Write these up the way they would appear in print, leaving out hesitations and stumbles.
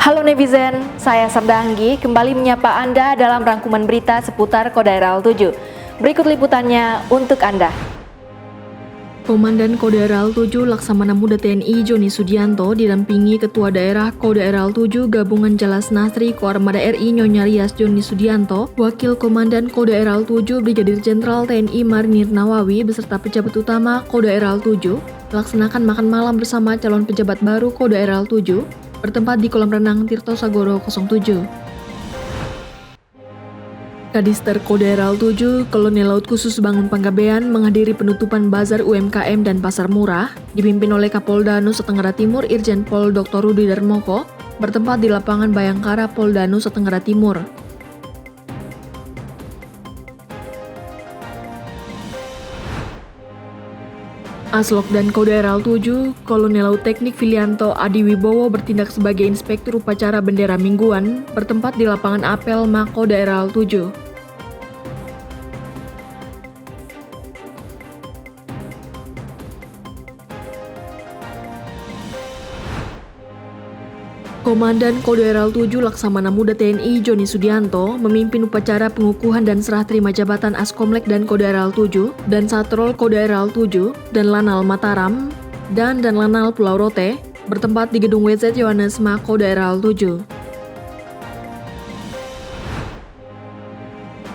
Halo netizen, saya Sabda Anggi kembali menyapa Anda dalam rangkuman berita seputar Kodaeral 7. Berikut liputannya untuk Anda. Komandan Kodaeral 7 Laksamana Muda TNI Joni Sudianto didampingi Ketua Daerah Kodaeral 7 Gabungan Jalas Nasri Koarmada RI Nyonya Rias Joni Sudianto, Wakil Komandan Kodaeral 7 Brigadir Jenderal TNI Marinir Nawawi beserta pejabat utama Kodaeral 7 melaksanakan makan malam bersama calon pejabat baru Kodaeral 7 bertempat di kolam renang Tirto Sagoro 07. Kadister Kodaeral 7, Kolonel Laut Khusus Bangun Panggabean menghadiri penutupan bazar UMKM dan Pasar Murah, dipimpin oleh Kapolda Nusa Tenggara Timur Irjen Pol Dr. Rudi Darmoko, bertempat di lapangan Bayangkara Polda Nusa Tenggara Timur. Aslok dan Kodaeral 7, Kolonel Laut Teknik Filianto Adi Wibowo bertindak sebagai Inspektur Upacara Bendera Mingguan, bertempat di lapangan apel Mako Daeral 7. Komandan Kodaeral 7 Laksamana Muda TNI Joni Sudianto memimpin upacara pengukuhan dan serah terima jabatan Askomlek dan Kodaeral 7 dan Satrol Kodaeral 7 dan Lanal Mataram dan Lanal Pulau Rote bertempat di Gedung WZ Yohanes Mako Daeral 7.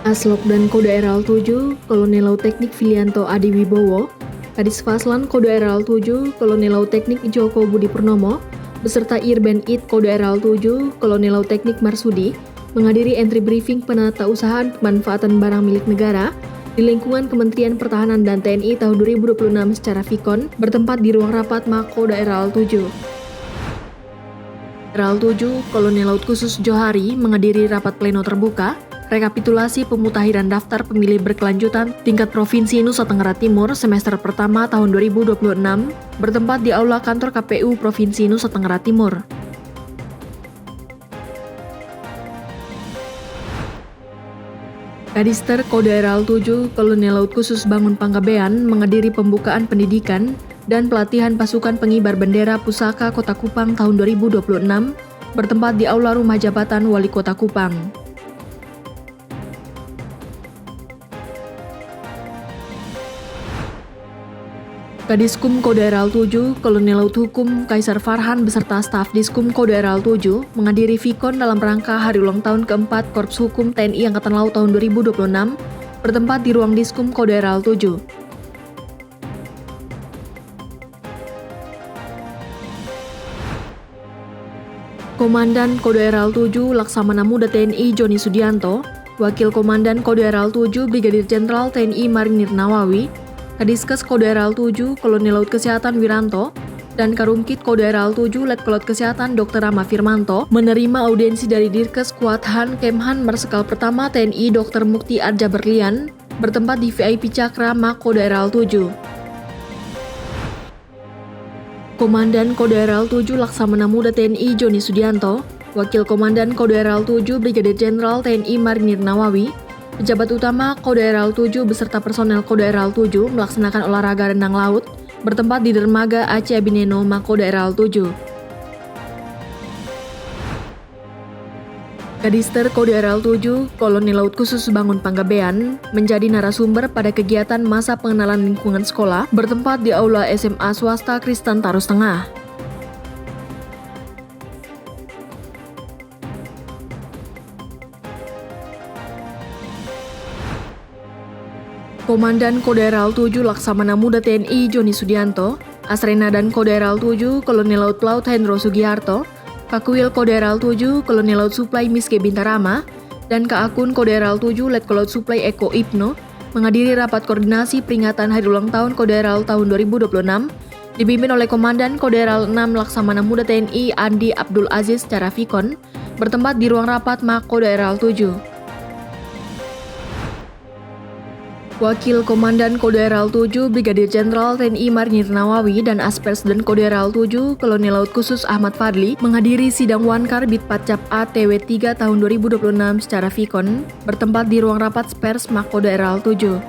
Aslok dan Kodaeral 7, Kolonel Laut Teknik Filianto Adi Wibowo, Kadis Faslan Kodaeral 7, Kolonel Laut Teknik Joko Budi Purnomo, beserta Irben IT Kodaeral 7, Kolonel Laut Teknik Marsudi, menghadiri entry briefing penatausahaan pemanfaatan barang milik negara di lingkungan Kementerian Pertahanan dan TNI tahun 2026 secara Vikon, bertempat di ruang rapat Mako Daeral 7. Daeral 7, Kolonel Laut Khusus Johari menghadiri rapat pleno terbuka, rekapitulasi pemutahiran daftar pemilih berkelanjutan tingkat Provinsi Nusa Tenggara Timur semester pertama tahun 2026 bertempat di Aula Kantor KPU Provinsi Nusa Tenggara Timur. Kadister Kodaeral 7 Kolonel Laut Khusus Bangun Panggabean menghadiri pembukaan pendidikan dan pelatihan pasukan pengibar bendera pusaka Kota Kupang tahun 2026 bertempat di Aula Rumah Jabatan Wali Kota Kupang. Kadiskum Kodaeral 7, Kolonel Laut Hukum Kaisar Farhan beserta staf Diskum Kodaeral 7 menghadiri Vikon dalam rangka hari ulang tahun keempat Korps Hukum TNI Angkatan Laut tahun 2026 bertempat di ruang Diskum Kodaeral 7. Komandan Kodaeral 7 Laksamana Muda TNI Joni Sudianto, Wakil Komandan Kodaeral 7 Brigadir Jenderal TNI Marinir Nawawi, Kadiskes Kodaeral 7 Kolonel Laut Kesehatan Wiranto, dan Karumkit Kodaeral 7 Letkol Laut Kesehatan Dr. Rama Firmanto menerima audiensi dari Dirkes Kuathan Kemhan Marsikal Pertama TNI Dr. Mukti Arja Berlian bertempat di VIP Cakra Mako Daeral 7. Komandan Kodaeral 7 Laksamana Muda TNI Joni Sudianto, Wakil Komandan Kodaeral 7 Brigadir Jenderal TNI Marinir Nawawi, pejabat utama Kodaeral 7 beserta personel Kodaeral 7 melaksanakan olahraga renang laut bertempat di Dermaga Aceh Abineno Mako Daeral 7. Kadister Kodaeral 7, Kolonel Laut Khusus Bangun Panggabean menjadi narasumber pada kegiatan masa pengenalan lingkungan sekolah bertempat di Aula SMA Swasta Kristen Taros Tengah. Komandan Kodaeral 7 Laksamana Muda TNI Joni Sudianto, Asrena dan Kodaeral 7 Kolonel Laut Plaut Hendro Sugiharto, Kakuil Kodaeral 7 Kolonel Laut Suplai Miske Bintarama, dan Kaakun Kodaeral 7 Letkol Laut Suplai Eko Ibno menghadiri rapat koordinasi peringatan hari ulang tahun Kodaeral tahun 2026 dipimpin oleh Komandan Kodaeral 6 Laksamana Muda TNI Andi Abdul Aziz secara Vikon bertempat di ruang rapat Mako Daeral 7. Wakil Komandan Kodaeral 7 Brigadir Jenderal TNI Marinir Nawawi dan Aspers dan Kodaeral 7 Kolonel Laut Khusus Ahmad Fadli menghadiri sidang Wankar Bitpatcap ATW 3 tahun 2026 secara Vikon bertempat di ruang rapat Spers Mako Daeral 7.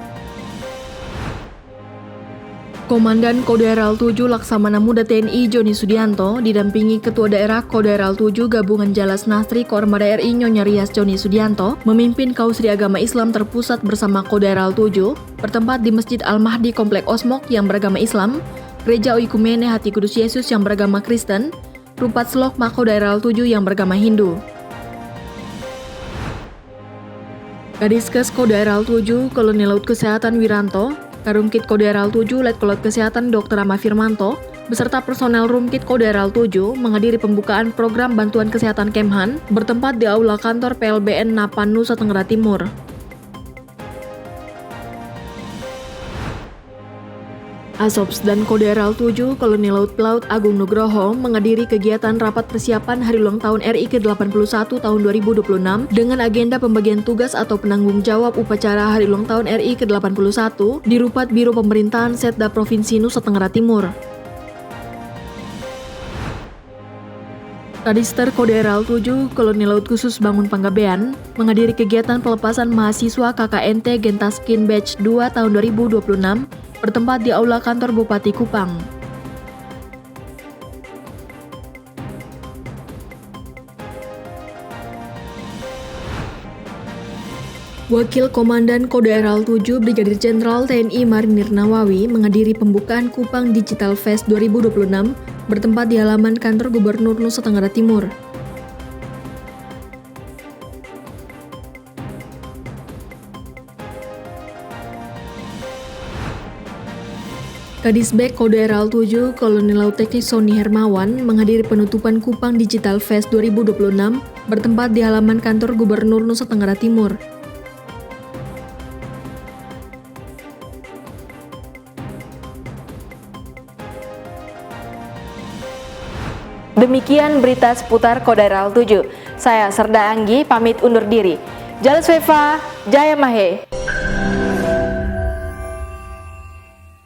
Komandan Kodaeral 7 Laksamana Muda TNI Joni Sudianto didampingi Ketua Daerah Kodaeral 7 Gabungan Jalas Nastri Kormada RI Nyonya Rias Joni Sudianto memimpin Kausri Agama Islam terpusat bersama Kodaeral 7 bertempat di Masjid Al-Mahdi Komplek Osmok yang beragama Islam, Gereja Oikumene Hati Kudus Yesus yang beragama Kristen, Rupat Selok Kodaeral 7 yang beragama Hindu. Kadiskes Kodaeral 7 Kolonel Laut Kesehatan Wiranto, Karumkit Kodaeral 7 Letkolot Kesehatan Dr. Rama Firmanto, beserta personel Rumkit Kodaeral 7 menghadiri pembukaan program bantuan kesehatan Kemhan bertempat di Aula Kantor PLBN Napan, Nusa Tenggara Timur. Asops dan Kodaeral 7 Kolonel Laut Pelaut Agung Nugroho menghadiri kegiatan rapat persiapan Hari Ulang Tahun RI ke-81 tahun 2026 dengan agenda pembagian tugas atau penanggung jawab upacara Hari Ulang Tahun RI ke-81 di Rupat Biro Pemerintahan Setda Provinsi Nusa Tenggara Timur. Kadister Kodaeral 7 Kolonel Laut Khusus Bangun Panggabean menghadiri kegiatan pelepasan mahasiswa KKNT Gentaskin Batch 2 tahun 2026 bertempat di Aula Kantor Bupati Kupang. Wakil Komandan Kodaeral 7 Brigadir Jenderal TNI Marinir Nawawi menghadiri pembukaan Kupang Digital Fest 2026 bertempat di halaman kantor Gubernur Nusa Tenggara Timur. Kadisbek Kodaeral 7 Kolonel Laut Teknik Sony Hermawan menghadiri penutupan Kupang Digital Fest 2026 bertempat di halaman kantor Gubernur Nusa Tenggara Timur. Demikian berita seputar Kodaeral 7. Saya Serda Anggi pamit undur diri. Jalas Veva, Jaya Mahe.